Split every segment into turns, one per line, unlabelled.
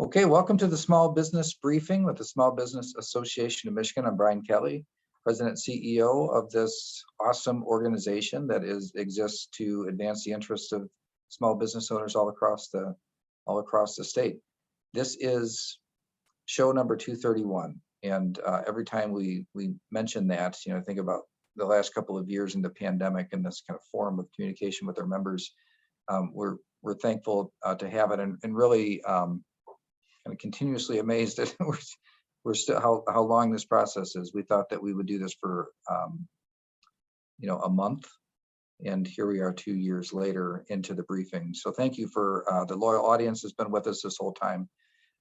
Okay, welcome to the Small Business Briefing with the Small Business Association of Michigan. I'm Brian Calley, President and CEO of this awesome organization that exists to advance the interests of small business owners all across the state. This is show number 231, and every time we mention that, think about the last couple of years in the pandemic and this kind of form of communication with our members. We're thankful to have it, and really. I'm continuously amazed at we're still how long this process is. We thought that we would do this for a month, and here we are 2 years later into the briefing. So thank you for the loyal audience that's been with us this whole time.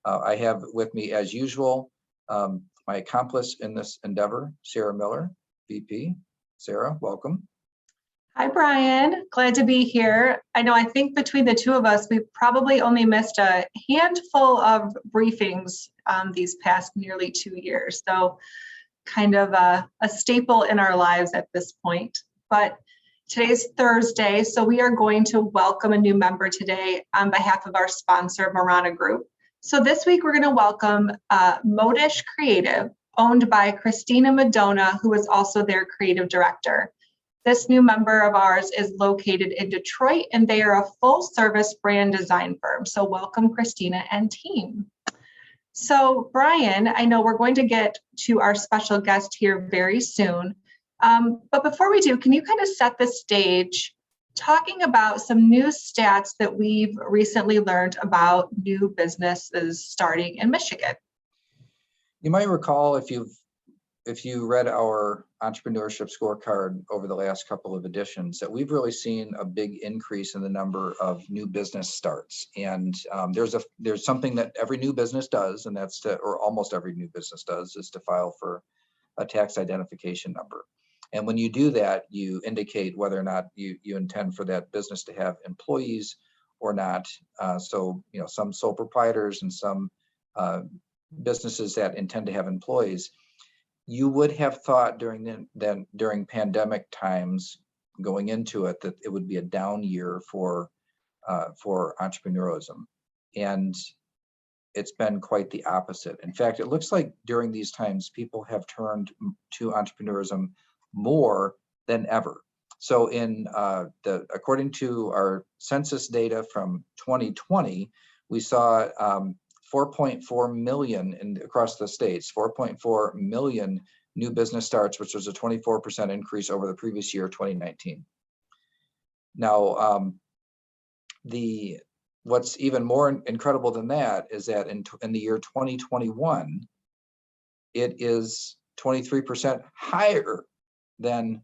I have with me, as usual, my accomplice in this endeavor, Sarah Miller, VP. Sarah, welcome.
Hi, Brian. Glad to be here. I think between the two of us, we've probably only missed a handful of briefings these past nearly 2 years. So kind of a staple in our lives at this point. But today's Thursday, so we are going to welcome a new member today on behalf of our sponsor, Marana Group. So this week, we're going to welcome Modish Creative, owned by Christina Madonna, who is also their creative director. This new member of ours is located in Detroit, and they are a full-service brand design firm. So welcome, Christina and team. So Brian, I know we're going to get to our special guest here very soon. But before we do, can you kind of set the stage talking about some new stats that we've recently learned about new businesses starting in Michigan?
You might recall if you read our entrepreneurship scorecard over the last couple of editions, that we've really seen a big increase in the number of new business starts. And there's something that every new business does, and or almost every new business does, is to file for a tax identification number. And when you do that, you indicate whether or not you intend for that business to have employees or not. So some sole proprietors and some businesses that intend to have employees. You would have thought during pandemic times going into it that it would be a down year for entrepreneurialism, and it's been quite the opposite. In fact, it looks like during these times people have turned to entrepreneurism more than ever. So according to our census data from 2020, we saw 4.4 million across the states, 4.4 million new business starts, which was a 24% increase over the previous year, 2019. Now, what's even more incredible than that is that in the year 2021, it is 23% higher than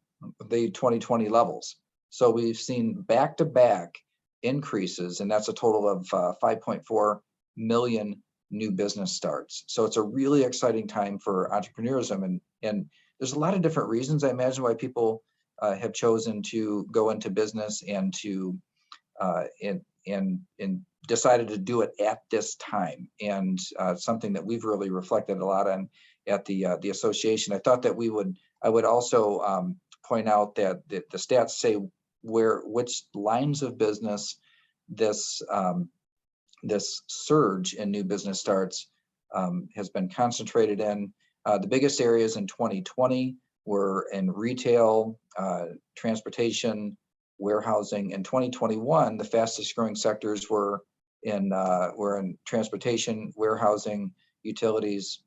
the 2020 levels. So we've seen back-to-back increases, and that's a total of 5.4 million new business starts. So it's a really exciting time for entrepreneurism, and there's a lot of different reasons, I imagine, why people have chosen to go into business and to and decided to do it at this time. And something that we've really reflected a lot on at the association. I thought that I would also point out that the stats say which lines of business this surge in new business starts has been concentrated in. The biggest areas in 2020 were in retail, transportation, warehousing. In 2021, the fastest growing sectors were in transportation, warehousing, utilities,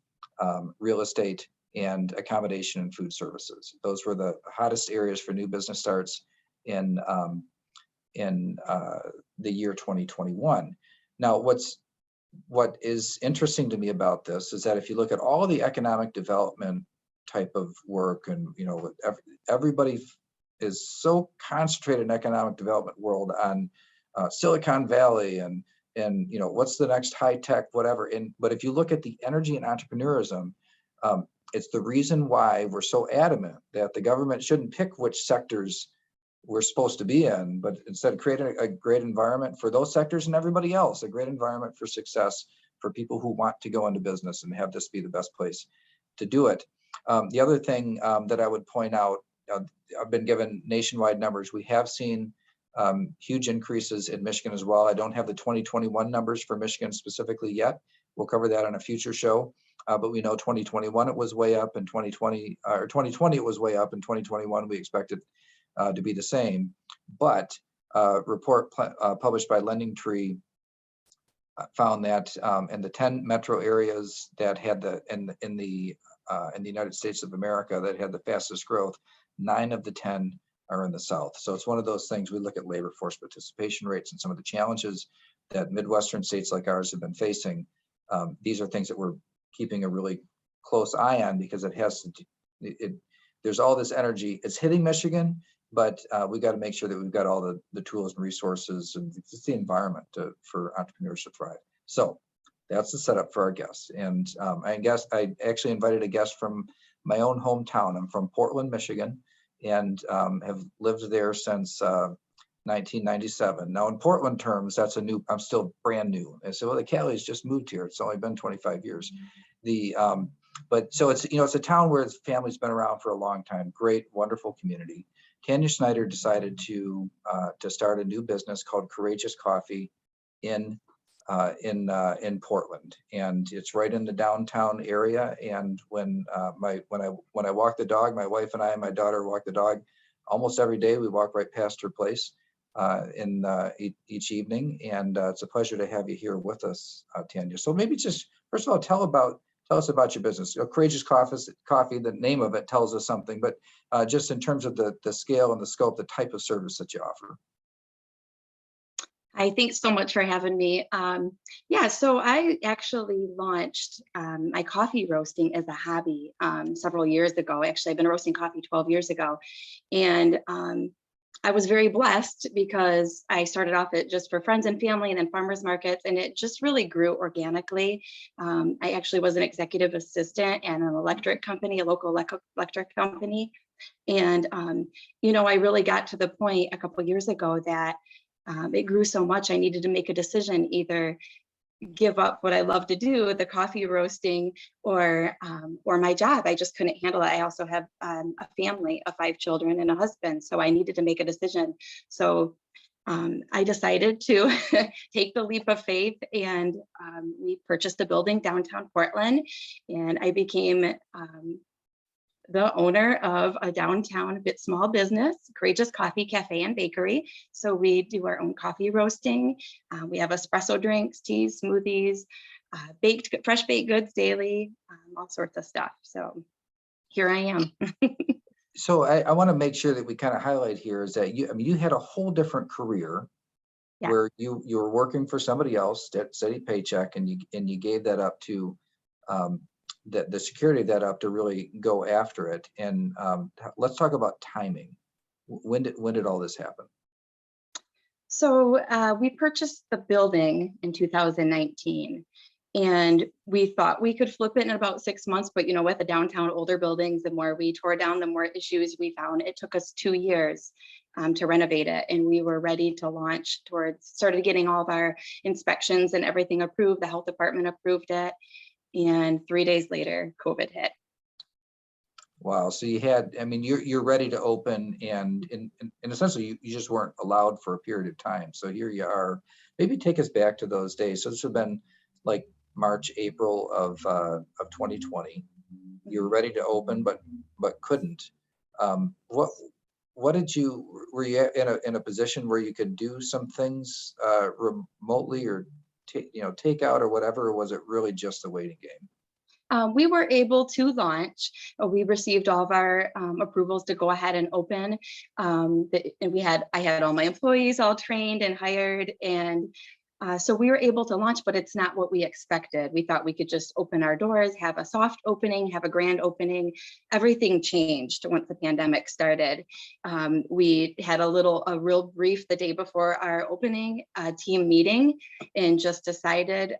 real estate, and accommodation and food services. Those were the hottest areas for new business starts in the year 2021. Now, what is interesting to me about this is that if you look at all the economic development type of work, and everybody is so concentrated in economic development world on Silicon Valley and what's the next high tech whatever. But if you look at the energy and entrepreneurism, it's the reason why we're so adamant that the government shouldn't pick which sectors we're supposed to be in, but instead create a great environment for those sectors and everybody else, a great environment for success for people who want to go into business and have this be the best place to do it. The other thing that I would point out, I've been given nationwide numbers. We have seen huge increases in Michigan as well. I don't have the 2021 numbers for Michigan specifically yet, We'll cover that on a future show. But we know 2021 it was way up, and 2020 it was way up, and 2021 we expect it to be the same. But report published by Lending Tree found that in the 10 metro areas that had in the United States of America that had the fastest growth, 9 of the 10 are in the South. So it's one of those things. We look at labor force participation rates and some of the challenges that Midwestern states like ours have been facing. These are things that we're keeping a really close eye on, because it has to, there's all this energy. It's hitting Michigan, but we got to make sure that we've got all the tools and resources and just the environment for entrepreneurs to thrive. So that's the setup for our guests. And I actually invited a guest from my own hometown. I'm from Portland, Michigan, and have lived there since 1997. Now in Portland terms, that's I'm still brand new. And so the Calleys just moved here. It's only been 25 years. But so it's, it's a town where the family's been around for a long time. Great, wonderful community. Tanya Schneider decided to start a new business called Courageous Coffee in Portland, and it's right in the downtown area. And when I walk the dog, my wife and I and my daughter walk the dog almost every day. We walk right past her place each evening, and it's a pleasure to have you here with us, Tanya. So maybe just first of all, tell us about your business. Courageous Coffee, the name of it tells us something, but just in terms of the scale and the scope, the type of service that you offer.
Hi, thanks so much for having me. So I actually launched my coffee roasting as a hobby several years ago. Actually, I've been roasting coffee 12 years ago. And I was very blessed because I started off it just for friends and family and then farmers markets, and it just really grew organically. I actually was an executive assistant at an electric company, a local electric company. And, I really got to the point a couple of years ago that it grew so much, I needed to make a decision, either give up what I love to do, the coffee roasting, or my job. I just couldn't handle it. I also have a family of 5 children and a husband, so I needed to make a decision. So I decided to take the leap of faith, and we purchased a building downtown Portland, and I became the owner of a downtown small business, Courageous Coffee Cafe and Bakery. So we do our own coffee roasting. We have espresso drinks, teas, smoothies, fresh baked goods daily, all sorts of stuff. So here I am.
So I want to make sure that we kind of highlight here is that you had a whole different career. Yeah. Where you were working for somebody else, steady paycheck, and you gave that up to the security of that up to really go after it. And let's talk about timing. When did all this happen?
So we purchased the building in 2019, and we thought we could flip it in about 6 months. But with the downtown older buildings, the more we tore down, the more issues we found. It took us 2 years to renovate it, and we were ready to launch started getting all of our inspections and everything approved. The health department approved it. And 3 days later, COVID hit.
Wow. So you had, you're ready to open, and essentially you just weren't allowed for a period of time. So here you are. Maybe take us back to those days. So this would have been like March, April of 2020. You were ready to open, but couldn't. Were you in a position where you could do some things remotely, or take out or whatever, or was it really just a waiting game?
We were able to launch. We received all of our approvals to go ahead and open. And I had all my employees all trained and hired, and so we were able to launch, but it's not what we expected. We thought we could just open our doors, have a soft opening, have a grand opening. Everything changed once the pandemic started. We had a real brief the day before our opening team meeting, and just decided,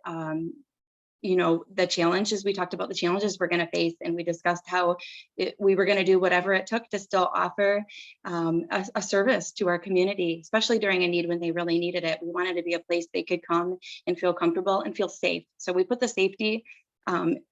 the challenges, we talked about the challenges we're going to face, and we discussed how we were going to do whatever it took to still offer a service to our community, especially during a need when they really needed it. We wanted to be a place they could come and feel comfortable and feel safe. So we put the safety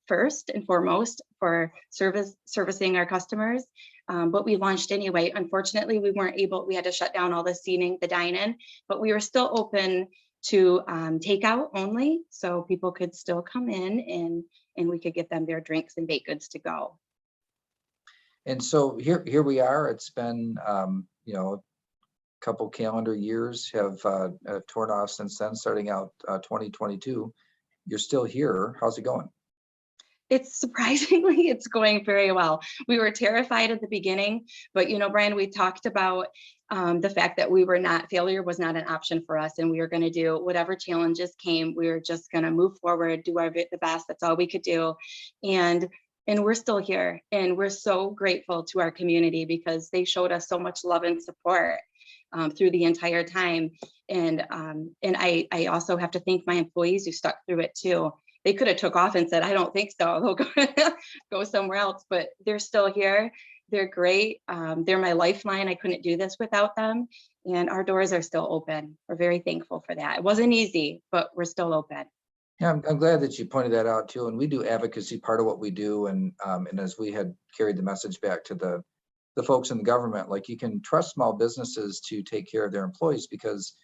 first and foremost for servicing our customers. But we launched anyway. Unfortunately, we had to shut down all the seating, the dine-in, but we were still open to takeout only, so people could still come in and we could get them their drinks and baked goods to go.
And so here we are. It's been, you know, a couple calendar years have torn off since then, starting out 2022. You're still here. How's it going?
It's surprisingly, it's going very well. We were terrified at the beginning, but you know, Brian, we talked about the fact that failure was not an option for us, and we were going to do whatever challenges came. We were just going to move forward, do the best. That's all we could do, and we're still here, and we're so grateful to our community because they showed us so much love and support through the entire time. And I also have to thank my employees who stuck through it too. They could have took off and said, I don't think so, they'll go somewhere else, but they're still here. They're great. They're my lifeline. I couldn't do this without them. And our doors are still open. We're very thankful for that. It wasn't easy, but we're still open.
Yeah, I'm glad that you pointed that out too. And we do advocacy, part of what we do. And as we had carried the message back to the folks in the government, like, you can trust small businesses to take care of their employees, because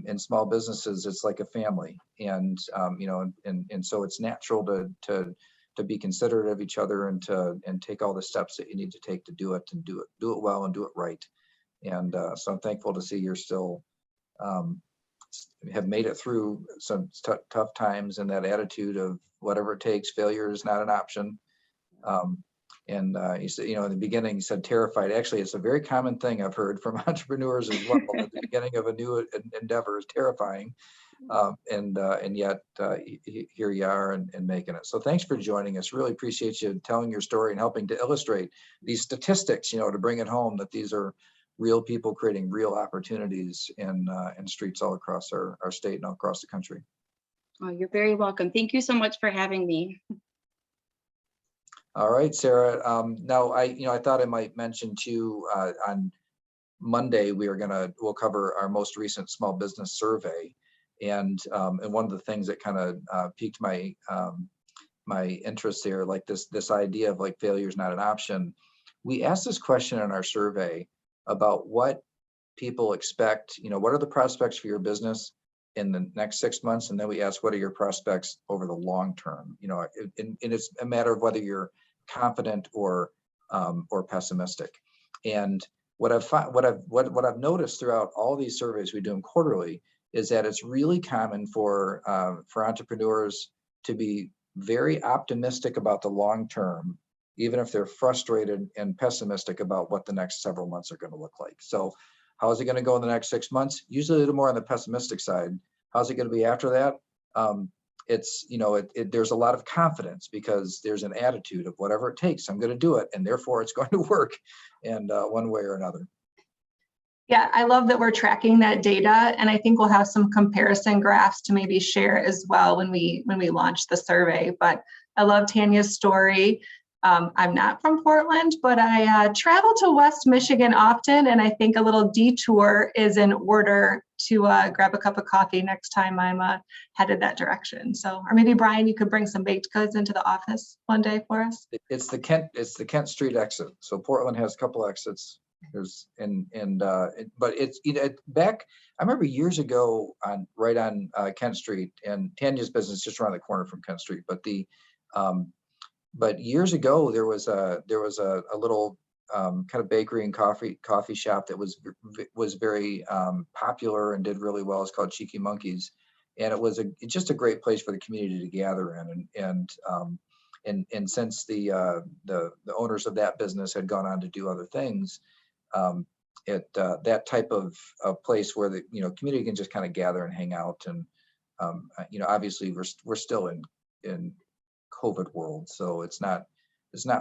in small businesses, it's like a family. And, you know, and so it's natural to be considerate of each other and take all the steps that you need to take to do it, and do it well and do it right. And so I'm thankful to see you're still have made it through some tough times, and that attitude of whatever it takes, failure is not an option. And you said, you know, in the beginning, you said terrified. Actually, it's a very common thing I've heard from entrepreneurs as well. At the beginning of a new endeavor is terrifying. And yet here you are and making it. So thanks for joining us. Really appreciate you telling your story and helping to illustrate these statistics, you know, to bring it home that these are real people creating real opportunities in streets all across our state and all across the country.
Oh, you're very welcome. Thank you so much for having me.
All right, Sarah. Now I thought I might mention too, on Monday we'll cover our most recent small business survey, and one of the things that kind of piqued my my interest there, like this idea of like failure is not an option. We asked this question in our survey about what people expect. You know, what are the prospects for your business in the next 6 months, and then we ask, what are your prospects over the long term? You know, and it's a matter of whether you're confident or pessimistic. And what I've noticed throughout all these surveys we do them quarterly is that it's really common for entrepreneurs to be very optimistic about the long term, even if they're frustrated and pessimistic about what the next several months are going to look like. So how is it going to go in the next 6 months? Usually a little more on the pessimistic side. How's it going to be after that? It's, you know, there's a lot of confidence because there's an attitude of whatever it takes, I'm going to do it, and therefore it's going to work, and one way or another.
Yeah, I love that we're tracking that data, and I think we'll have some comparison graphs to maybe share as well when we launch the survey. But I love Tanya's story. I'm not from Portland, but I travel to West Michigan often, and I think a little detour is in order to grab a cup of coffee next time I'm headed that direction. So, or maybe Brian, you could bring some baked goods into the office one day for us. It's
the Kent Street exit. So Portland has a couple exits. There's but it's, you know, back, I remember years ago right on Kent Street, and Tanya's business is just around the corner from Kent Street, but but years ago there was a little kind of bakery and coffee shop that was very popular and did really well. It's called Cheeky Monkeys, and it was just a great place for the community to gather in. And since the owners of that business had gone on to do other things, that type of place where the community can just kind of gather and hang out. And obviously we're still in COVID world, so it's not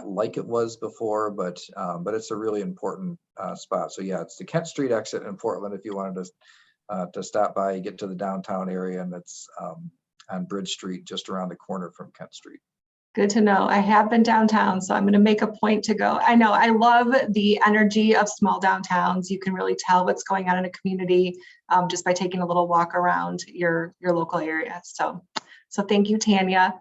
like it was before, but it's a really important spot. So yeah, it's the Kent Street exit in Portland. If you wanted to stop by, you get to the downtown area, and it's on Bridge Street, just around the corner from Kent Street.
Good to know. I have been downtown, so I'm going to make a point to go. I know I love the energy of small downtowns. You can really tell what's going on in a community just by taking a little walk around your local area. So thank you, Tanya.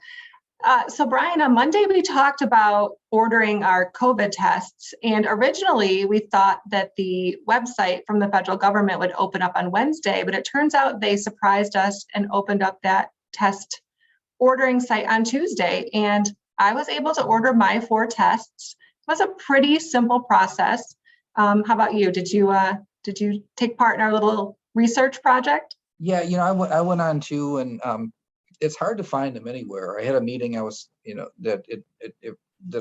So Brian, on Monday, we talked about ordering our COVID tests. And originally we thought that the website from the federal government would open up on Wednesday, but it turns out they surprised us and opened up that test ordering site on Tuesday. And I was able to order my 4 tests. It was a pretty simple process. How about you? Did you take part in our little research project?
Yeah, I went on too, and it's hard to find them anywhere. I had a meeting that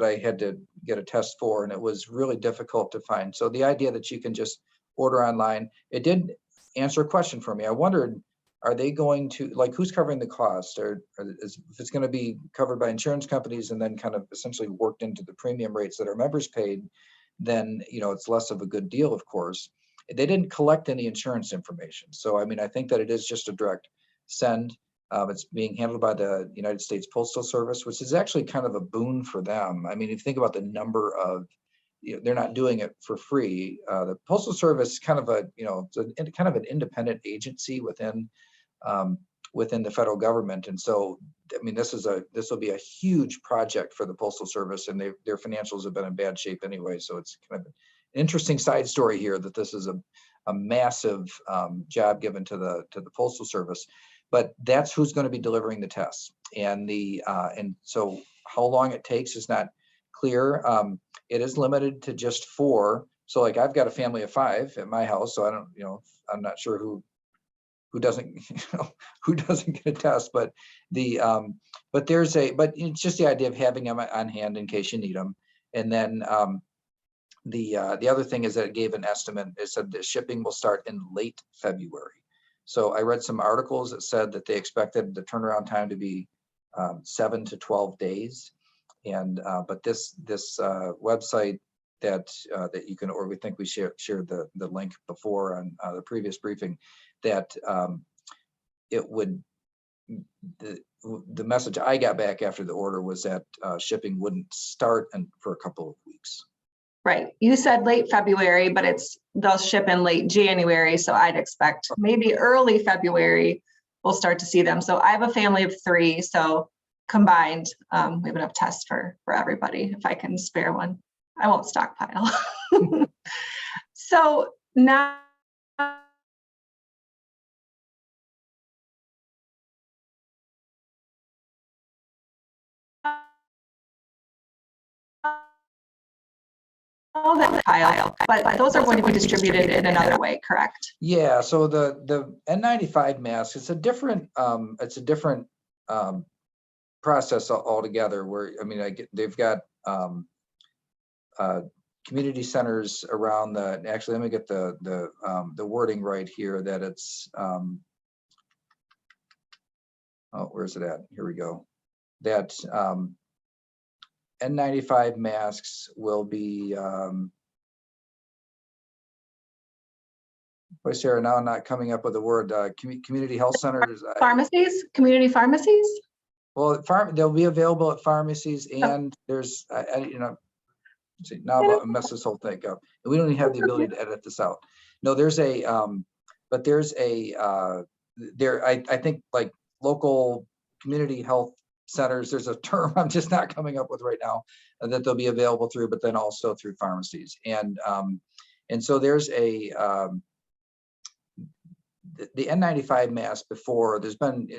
I had to get a test for, and it was really difficult to find. So the idea that you can just order online, it did answer a question for me. I wondered, are they going to, like, who's covering the cost, or if it's going to be covered by insurance companies and then kind of essentially worked into the premium rates that our members paid, then it's less of a good deal, of course. They didn't collect any insurance information. So, I mean, I think that it is just a direct send. It's being handled by the United States Postal Service, which is actually kind of a boon for them. I mean, if you think about the number of, they're not doing it for free. The Postal Service is kind of kind of an independent agency within the federal government. And so, I mean, this will be a huge project for the Postal Service, and their financials have been in bad shape anyway. So it's kind of an interesting side story here that this is a massive job given to the Postal Service. But that's who's going to be delivering the tests, and so how long it takes is not clear. It is limited to just 4. So, like, I've got a family of 5 at my house, so I don't, I'm not sure who doesn't who doesn't get a test, but but it's just the idea of having them on hand in case you need them. And then the other thing is that it gave an estimate. It said the shipping will start in late February. So I read some articles that said that they expected the turnaround time to be 7 to 12 days. And but this website that you can, or we think we shared the link before on the previous briefing, that it would, the message I got back after the order was that shipping wouldn't start for a couple of weeks.
Right. You said late February, but they'll ship in late January. So I'd expect maybe early February, we'll start to see them. So I have a family of 3. So combined, we have enough tests for everybody. If I can spare one, I won't stockpile. So now, that pile, but those are going to be distributed in another way, correct?
Yeah. So the N95 mask, it's a different process altogether. Where, I mean, they've got community centers around the. Actually, let me get the wording right here. That it's where's it at? Here we go. That N95 masks will be, boy, Sarah, now I'm not coming up with the word, community health centers.
Pharmacies, community pharmacies?
Well, they'll be available at pharmacies, and there's, see, now I'm gonna mess this whole thing up. And we don't even have the ability to edit this out. No, there's but there's I think, like, local community health centers, there's a term I'm just not coming up with right now, that they'll be available through, but then also through pharmacies. And so there's the N95 mask. Before, there's been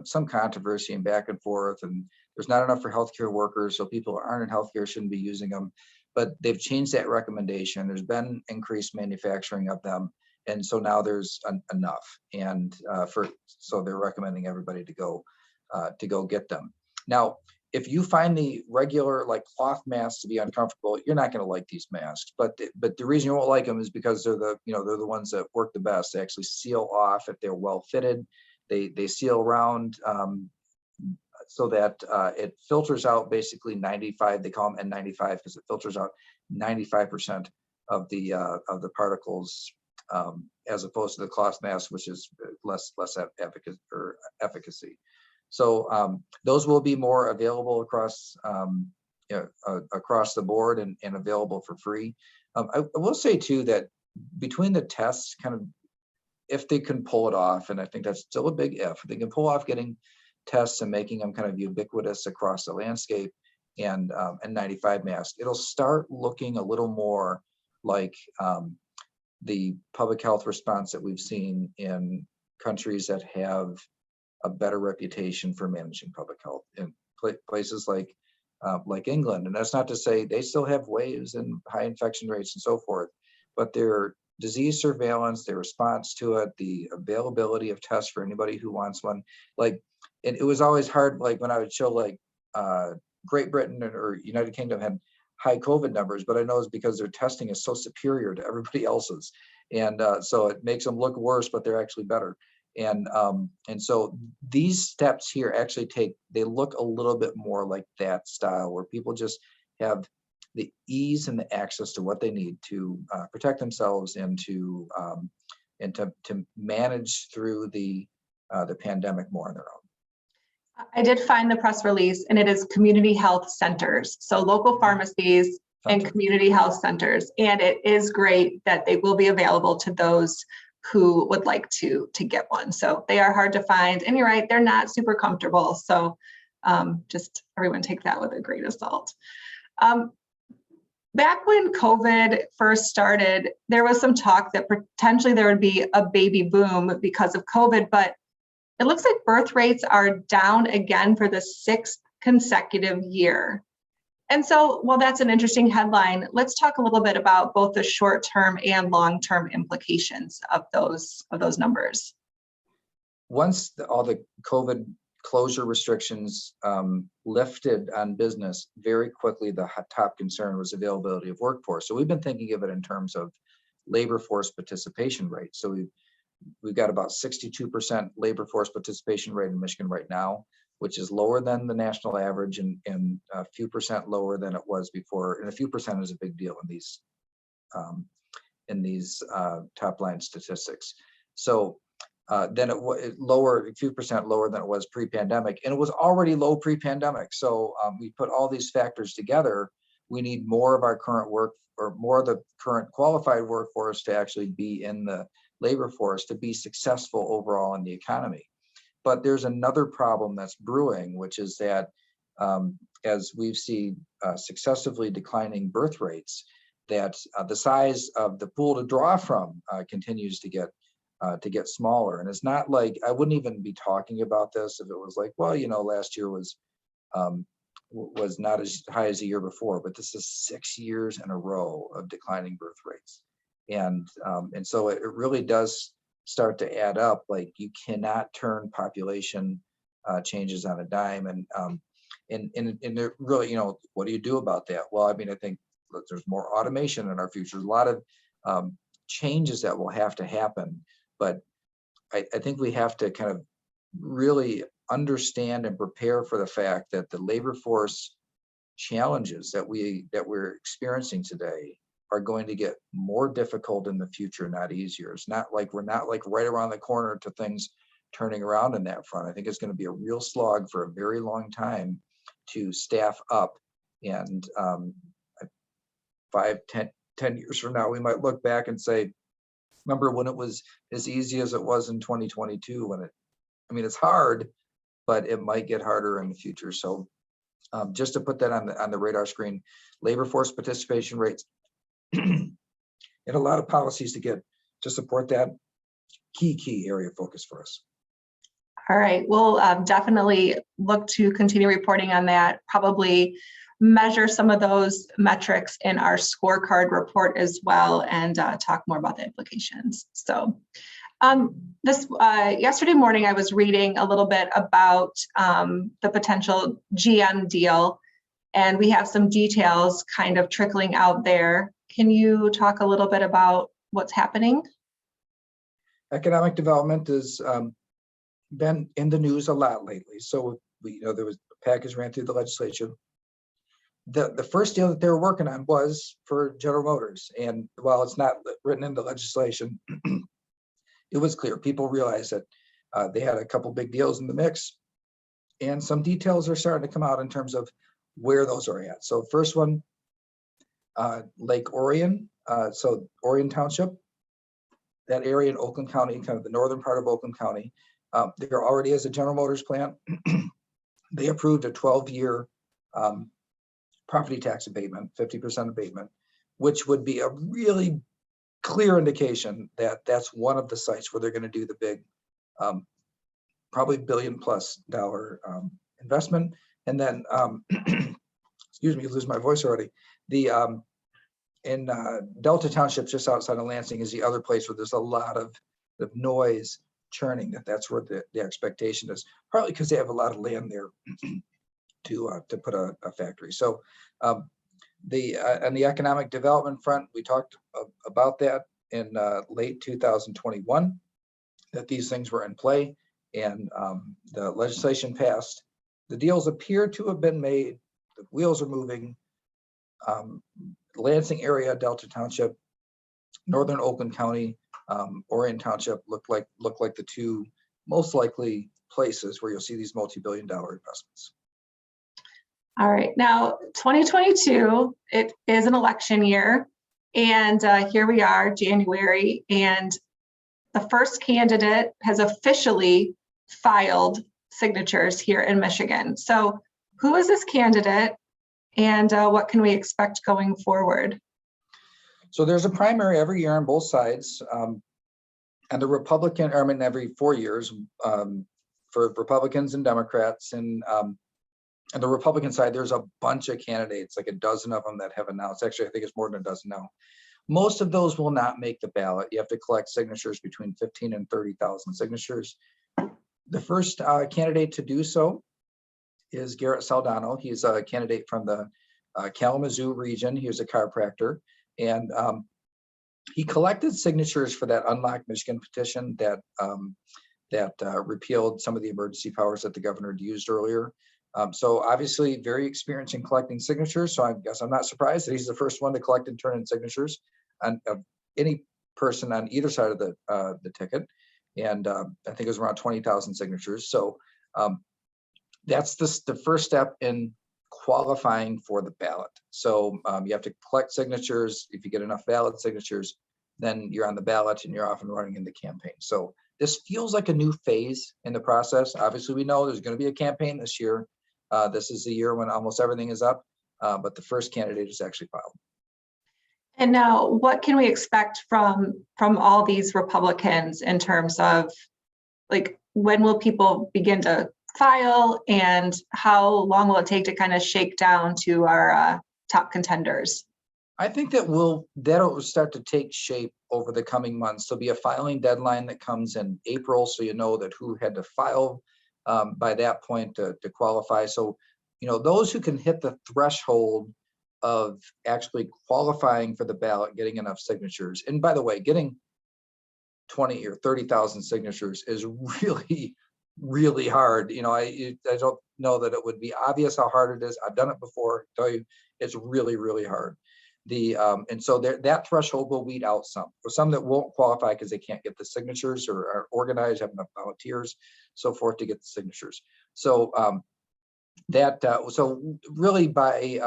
some controversy and back and forth, and there's not enough for healthcare workers, so people who aren't in healthcare shouldn't be using them. But they've changed that recommendation. There's been increased manufacturing of them, and so now there's enough. And so they're recommending everybody to go get them. Now, if you find the regular, like, cloth masks to be uncomfortable, you're not going to like these masks. But the reason you won't like them is because they're the ones that work the best. They actually seal off if they're well fitted. They seal around so that it filters out basically 95. They call them N95 because it filters out 95% of the particles, as opposed to the cloth mask, which is less efficacy. So those will be more available across across the board and available for free. I will say too that between the tests, kind of, if they can pull it off, and I think that's still a big if, they can pull off getting tests and making them kind of ubiquitous across the landscape, and 95 masks, it'll start looking a little more like the public health response that we've seen in countries that have a better reputation for managing public health, in places like England. And that's not to say they still have waves and high infection rates and so forth, but their disease surveillance, their response to it, the availability of tests for anybody who wants one, like, and it was always hard, like when I would show like Great Britain or United Kingdom had high COVID numbers, but I know it's because their testing is so superior to everybody else's. And so it makes them look worse, but they're actually better. And so these steps here actually they look a little bit more like that style, where people just have the ease and the access to what they need to protect themselves and to manage through the pandemic more on their own.
I did find the press release, and it is community health centers. So local pharmacies and community health centers. And it is great that they will be available to those who would like to get one. So they are hard to find. And you're right, they're not super comfortable. So just everyone take that with a grain of salt. Back when COVID first started, there was some talk that potentially there would be a baby boom because of COVID, but it looks like birth rates are down again for the 6th consecutive year. And so, while that's an interesting headline, let's talk a little bit about both the short-term and long-term implications of those numbers.
Once all the COVID closure restrictions lifted on business, very quickly the top concern was availability of workforce. So we've been thinking of it in terms of labor force participation rate. So we've got about 62% labor force participation rate in Michigan right now, which is lower than the national average and a few percent lower than it was before. And a few percent is a big deal in these top line statistics. So then it lower, a few percent lower than it was pre-pandemic, and it was already low pre-pandemic. So we put all these factors together. We need more of our current work, or more of the current qualified workforce, to actually be in the labor force to be successful overall in the economy. But there's another problem that's brewing, which is that as we've seen successively declining birth rates, that the size of the pool to draw from continues to get smaller. And it's not like, I wouldn't even be talking about this if it was like, well, last year was not as high as the year before, but this is 6 years in a row of declining birth rates. And so it really does start to add up. Like, you cannot turn population changes on a dime. And there really, what do you do about that? Well, I mean, I think there's more automation in our future. There's a lot of changes that will have to happen. But I think we have to kind of really understand and prepare for the fact that the labor force challenges that we're experiencing today are going to get more difficult in the future, not easier. It's not like we're not like right around the corner to things turning around in that front. I think it's going to be a real slog for a very long time to staff up. And 5, 10 years from now, we might look back and say, remember when it was as easy as it was in 2022? It's hard, but it might get harder in the future. So just to put that on the radar screen, labor force participation rates and a lot of policies to support that, key area of focus for us.
All right, we'll definitely look to continue reporting on that, probably measure some of those metrics in our scorecard report as well, and talk more about the implications. So yesterday morning, I was reading a little bit about the potential GM deal, and we have some details kind of trickling out there. Can you talk a little bit about what's happening?
Economic development has been in the news a lot lately. So there was a package ran through the legislature. The first deal that they were working on was for General Motors. And while it's not written into legislation, it was clear. People realized that they had a couple big deals in the mix, and some details are starting to come out in terms of where those are at. So first one, Lake Orion, so Orion Township, that area in Oakland County, kind of the northern part of Oakland County, There already is a General Motors plant. They approved a 12-year property tax abatement, 50% abatement, which would be a really clear indication that that's one of the sites where they're going to do the big, probably $1 billion+ investment. And then, excuse me, lose my voice already. The in Delta Township, just outside of Lansing, is the other place where there's a lot of noise churning. That's where the expectation is, partly because they have a lot of land there to put a factory. So on the economic development front, we talked about that in late 2021, that these things were in play, and the legislation passed. The deals appear to have been made. The wheels are moving. Lansing area, Delta Township, Northern Oakland County, Orion Township look like the two most likely places where you'll see these multi-billion-dollar investments.
All right, now 2022, it is an election year, and here we are, January, and the first candidate has officially filed signatures here in Michigan. So who is this candidate, and what can we expect going forward?
So there's a primary every year on both sides, and the Republican, I mean, every 4 years for Republicans and Democrats. And on the Republican side, there's a bunch of candidates, like a dozen of them that have announced. Actually, I think it's more than a dozen now. Most of those will not make the ballot. You have to collect signatures between 15 and 30,000 signatures. The first candidate to do so is Garrett Saldano. He's a candidate from the Kalamazoo region. He was a chiropractor, and he collected signatures for that Unlock Michigan petition that repealed some of the emergency powers that the governor had used earlier. So obviously very experienced in collecting signatures. So I guess I'm not surprised that he's the first one to collect and turn in signatures on any person on either side of the ticket. And I think it was around 20,000 signatures. So that's the first step in qualifying for the ballot. So you have to collect signatures. If you get enough valid signatures, then you're on the ballot and you're off and running in the campaign. So this feels like a new phase in the process. Obviously, we know there's going to be a campaign this year. This is the year when almost everything is up, but the first candidate is actually filed.
And now, what can we expect from all these Republicans in terms of, like, when will people begin to file, and how long will it take to kind of shake down to our top contenders?
I think that'll start to take shape over the coming months. There'll be a filing deadline that comes in April, so you know that who had to file by that point to qualify. So, those who can hit the threshold of actually qualifying for the ballot, getting enough signatures. And by the way, getting 20 or 30,000 signatures is really, really hard. I don't know that it would be obvious how hard it is. I've done it before. I tell you, it's really, really hard. And so that threshold will weed out some. For some that won't qualify because they can't get the signatures or are organized, have enough volunteers, so forth, to get the signatures. So so really by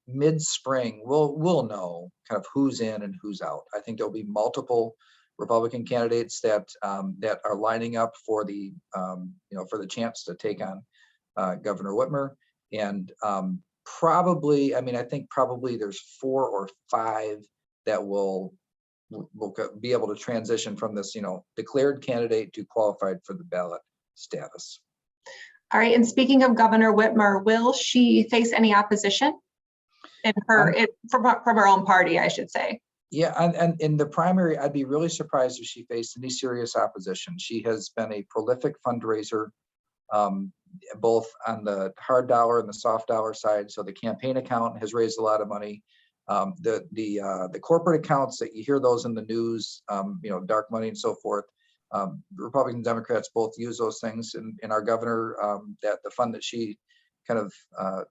mid-spring, we'll know kind of who's in and who's out. I think there'll be multiple Republican candidates that are lining up for the for the chance to take on Governor Whitmer, and probably, I think probably there's 4 or 5 that will be able to transition from this, declared candidate to qualified for the ballot status.
All right, and speaking of Governor Whitmer, will she face any opposition from her own party, I should say?
Yeah, and in the primary, I'd be really surprised if she faced any serious opposition. She has been a prolific fundraiser, both on the hard dollar and the soft dollar side. So the campaign account has raised a lot of money. The corporate accounts that you hear those in the news, dark money and so forth. Republicans and Democrats both use those things. And our governor, that the fund that she kind of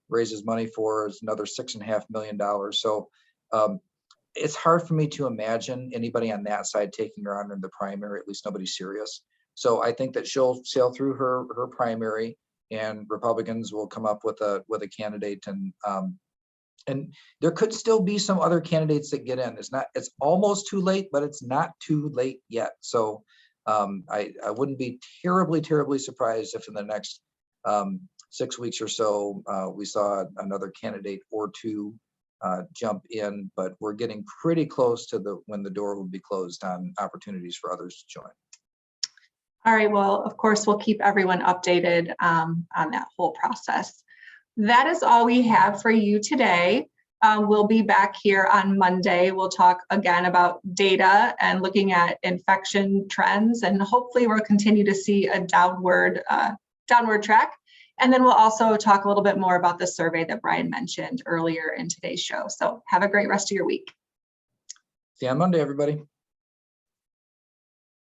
raises money for is another $6.5 million. So it's hard for me to imagine anybody on that side taking her on in the primary, at least nobody serious. So I think that she'll sail through her primary, and Republicans will come up with a candidate, and there could still be some other candidates that get in. It's almost too late, but it's not too late yet. So I wouldn't be terribly surprised if in the next 6 weeks or so, we saw another candidate or two jump in, but we're getting pretty close to when the door will be closed on opportunities for others to join.
All right, well, of course, we'll keep everyone updated on that whole process. That is all we have for you today. We'll be back here on Monday. We'll talk again about data and looking at infection trends, and hopefully we'll continue to see a downward track. And then we'll also talk a little bit more about the survey that Brian mentioned earlier in today's show. So have a great rest of your week.
See you on Monday, everybody.